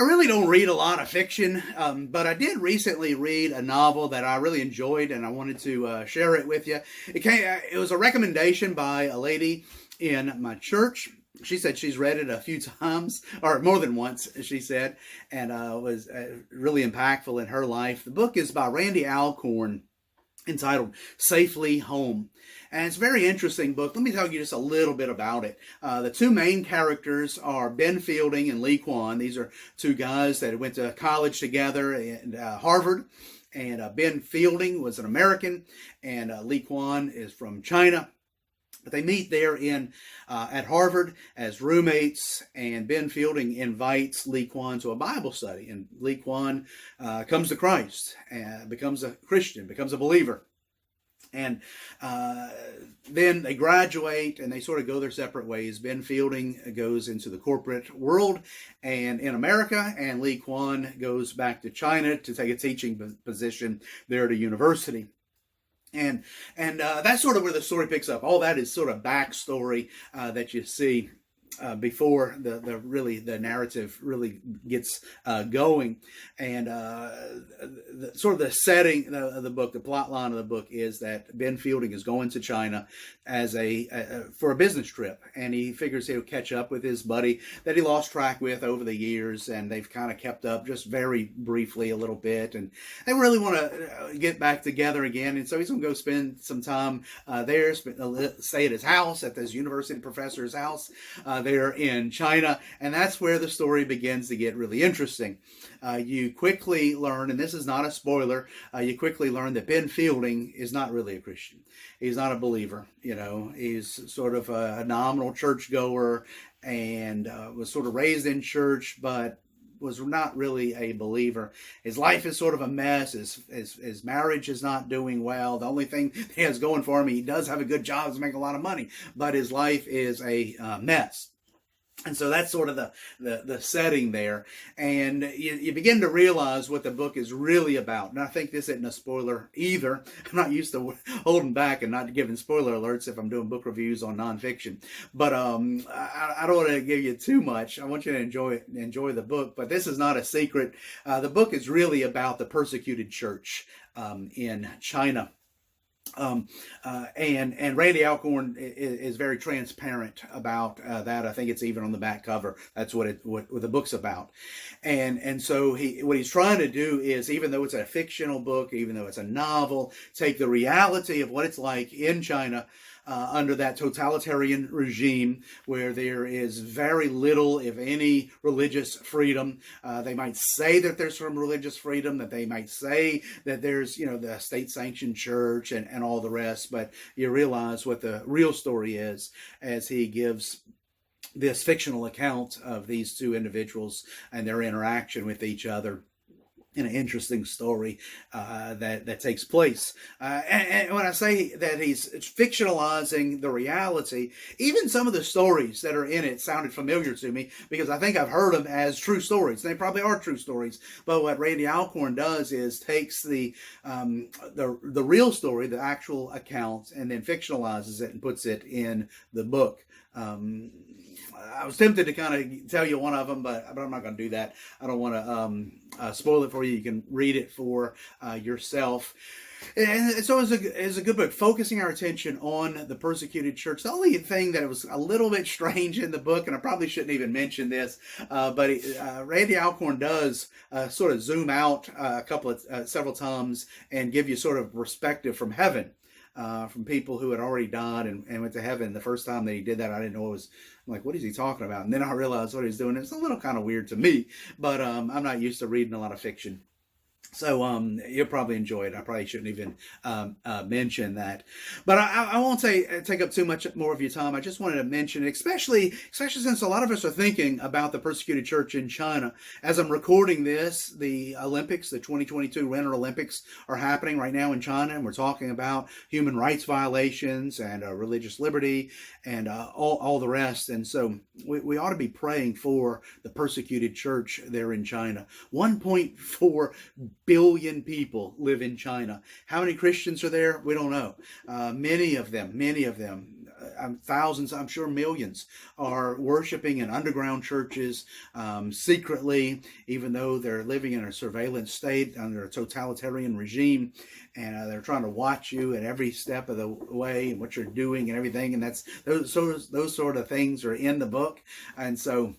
I really don't read a lot of fiction, but I did recently read a novel that I really enjoyed, and I wanted to share it with you. It was a recommendation by a lady in my church. She said she's read it a few times, or more than once, she said, and was really impactful in her life. The book is by Randy Alcorn, entitled Safely Home. And it's a very interesting book. Let me tell you just a little bit about it. The two main characters are Ben Fielding and Lee Kwan. These are two guys that went to college together at Harvard. And Ben Fielding was an American, and Lee Kwan is from China. But they meet there at Harvard as roommates, and Ben Fielding invites Lee Kwan to a Bible study. And Lee Kwan comes to Christ, and becomes a Christian, becomes a believer. And then they graduate and they sort of go their separate ways. Ben Fielding goes into the corporate world and in America, and Lee Kwan goes back to China to take a teaching position there at a university. And that's sort of where the story picks up. All that is sort of backstory that you see before the narrative really gets going. And sort of the setting of the book, the plot line of the book is that Ben Fielding is going to China as for a business trip, and he figures he'll catch up with his buddy that he lost track with over the years, and they've kind of kept up just very briefly a little bit, and they really want to get back together again. And so he's going to go spend some time there, stay at his house, at this university professor's house there in China, and that's where the story begins to get really interesting. You quickly learn, and this is not a spoiler, you quickly learn that Ben Fielding is not really a Christian. He's not a believer. He's sort of a nominal churchgoer, and was sort of raised in church, but was not really a believer. His life is sort of a mess. His marriage is not doing well. The only thing he has going for him, he does have a good job, does make a lot of money, but his life is a mess. And so that's sort of the setting there. And you begin to realize what the book is really about. And I think this isn't a spoiler either. I'm not used to holding back and not giving spoiler alerts if I'm doing book reviews on nonfiction. But I don't want to give you too much. I want you to enjoy the book. But this is not a secret. The book is really about the persecuted church in China. And Randy Alcorn is very transparent about that. I think it's even on the back cover. That's what the book's about. And so what he's trying to do is, even though it's a fictional book, even though it's a novel, take the reality of what it's like in China under that totalitarian regime, where there is very little, if any, religious freedom. They might say that there's some religious freedom, that they might say that there's, the state-sanctioned church and all the rest, but you realize what the real story is as he gives this fictional account of these two individuals and their interaction with each other in an interesting story that takes place. And when I say that he's fictionalizing the reality, even some of the stories that are in it sounded familiar to me, because I think I've heard them as true stories. They probably are true stories. But what Randy Alcorn does is takes the real story, the actual account, and then fictionalizes it and puts it in the book. I was tempted to kind of tell you one of them, but I'm not going to do that. I don't want to spoil it for you. You can read it for yourself. And so it's a good book, focusing our attention on the persecuted church. The only thing that was a little bit strange in the book, and I probably shouldn't even mention this, but Randy Alcorn does sort of zoom out several times and give you sort of perspective from heaven. From people who had already died and went to heaven. The first time that he did that, I didn't know I'm like, what is he talking about? And then I realized what he's doing. It's a little kind of weird to me, but I'm not used to reading a lot of fiction. So you'll probably enjoy it. I probably shouldn't even mention that. But I won't take up too much more of your time. I just wanted to mention, especially since a lot of us are thinking about the persecuted church in China. As I'm recording this, the Olympics, the 2022 Winter Olympics, are happening right now in China, and we're talking about human rights violations and religious liberty and all the rest. And so we ought to be praying for the persecuted church there in China. 1.4 billion people live in China. How many Christians are there? We don't know. Many of them thousands, I'm sure millions, are worshiping in underground churches secretly, even though they're living in a surveillance state under a totalitarian regime, and they're trying to watch you at every step of the way and what you're doing and everything. And that's those sort of things are in the book, and so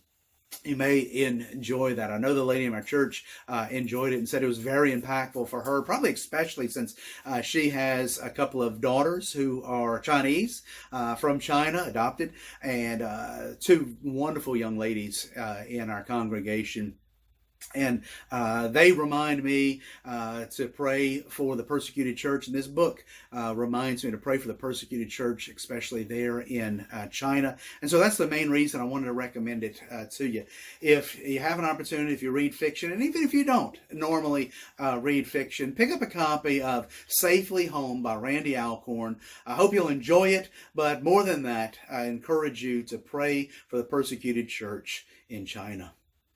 you may enjoy that. I know the lady in my church enjoyed it and said it was very impactful for her, probably especially since she has a couple of daughters who are Chinese from China, adopted, and two wonderful young ladies in our congregation. And they remind me to pray for the persecuted church. And this book reminds me to pray for the persecuted church, especially there in China. And so that's the main reason I wanted to recommend it to you. If you have an opportunity, if you read fiction, and even if you don't normally read fiction, pick up a copy of Safely Home by Randy Alcorn. I hope you'll enjoy it. But more than that, I encourage you to pray for the persecuted church in China.